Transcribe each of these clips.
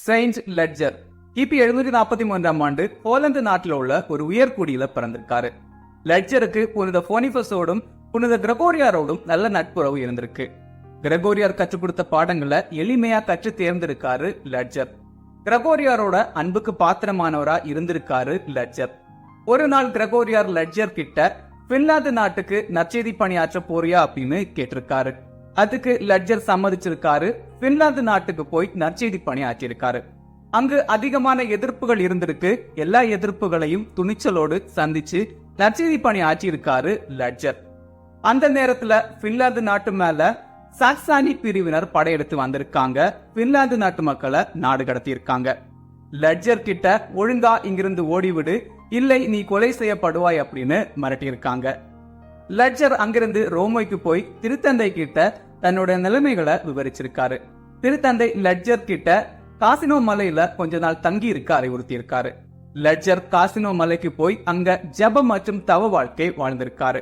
Saint ledger கிபி 743ஆம் ஆண்டு Poland நாட்டில் உள்ள ஒரு உயர்குடியில பிறந்திருக்காரு. லெட்ஜருக்கு புனித போனிபஸோடும் புனித கிரகோரியாரோடும் நல்ல நட்புறவு இருந்திருக்கு. கிரகோரியார் கற்றுக் கொடுத்த பாடங்களை எளிமையா கற்று தேர்ந்திருக்காரு லெட்ஜர். கிரகோரியாரோட அன்புக்கு பாத்திரமானவரா இருந்திருக்காரு லெட்ஜர். ஒரு நாள் கிரகோரியார் லெட்ஜர் கிட்ட பின்லாந்து நாட்டுக்கு நற்செய்தி பணியாற்ற போறியா அப்படின்னு கேட்டிருக்காரு. அதுக்கு லெட்ஜர் சம்மதிச்சிருக்காரு. பின்லாந்து நாட்டுக்கு போய் நற்செய்தி பணி ஆற்றிருக்காரு. அங்கு அதிகமான எதிர்ப்புகள் இருந்திருக்கு. எல்லா எதிர்ப்புகளையும் துணிச்சலோடு சந்திச்சு நற்செய்தி பணி ஆற்றியிருக்காரு லெட்ஜர். அந்த நேரத்துல பின்லாந்து நாட்டு மேல சாக்சானி பிரிவினர் படையெடுத்து வந்திருக்காங்க. பின்லாந்து நாட்டு மக்களை நாடு கடத்தியிருக்காங்க. லெட்ஜர் கிட்ட ஒழுங்கா இங்கிருந்து ஓடிவிடு, இல்லை நீ கொலை செய்யப்படுவாய் அப்படின்னு மிரட்டியிருக்காங்க. லெட்ஜர் அங்கிருந்து ரோமைக்கு போய் திருத்தந்தை கிட்ட தன்னோட நிலைமைகளை விவரிச்சிருக்காரு. திருத்தந்தை லெட்ஜர் கிட்ட காசினோ மலையில கொஞ்ச நாள் தங்கி இருக்க அறிவுறுத்தி இருக்காரு. லெட்ஜர் காசினோ மலைக்கு போய் அங்க ஜெபம் மற்றும் தவ வாழ்க்கை வாழ்ந்திருக்காரு.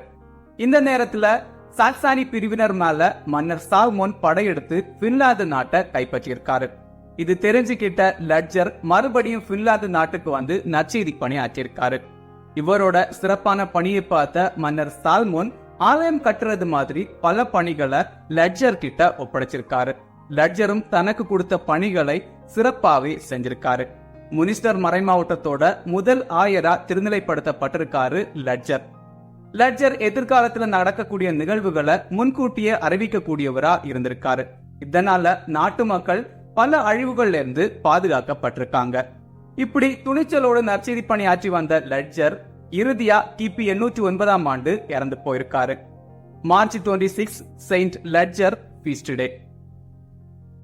இந்த நேரத்துல சாக்சானி பிரிவினர் மேல மன்னர் சால்மோன் படையெடுத்து பின்லாந்து நாட்டை கைப்பற்றியிருக்காரு. இது தெரிஞ்சுக்கிட்ட லெட்ஜர் மறுபடியும் பின்லாந்து நாட்டுக்கு வந்து நற்செய்தி பணி ஆற்றியிருக்காரு. இவரோட சிறப்பான பணியை பார்த்த மன்னர் சால்மோன் ஆலயம் கட்டுறது மாதிரி பல பணிகளை லெட்ஜர் கிட்ட ஒப்படைச்சிருக்காரு. லெட்ஜரும் தனக்கு கொடுத்த பணிகளை சிறப்பாவே செஞ்சிருக்காரு. முனிஸ்டர் மறைமாவட்டத்தோட முதல் ஆயரா திருநிலைப்படுத்தப்பட்டிருக்காரு லெட்ஜர். லெட்ஜர் எதிர்காலத்துல நடக்கக்கூடிய நிகழ்வுகளை முன்கூட்டியே அறிவிக்கக்கூடியவரா இருந்திருக்காரு. இதனால நாட்டு மக்கள் பல அழிவுகள்ல இருந்து பாதுகாக்கப்பட்டிருக்காங்க. இப்படி துணிச்சலோடு நற்செய்தி பணி ஆற்றி வந்த லெட்ஜர் இறுதியா கிபி 809ஆம் ஆண்டு இறந்து போயிருக்காரு. மார்ச் 26 செயின்ட் லெட்ஜர் ஃபீஸ்ட் டே.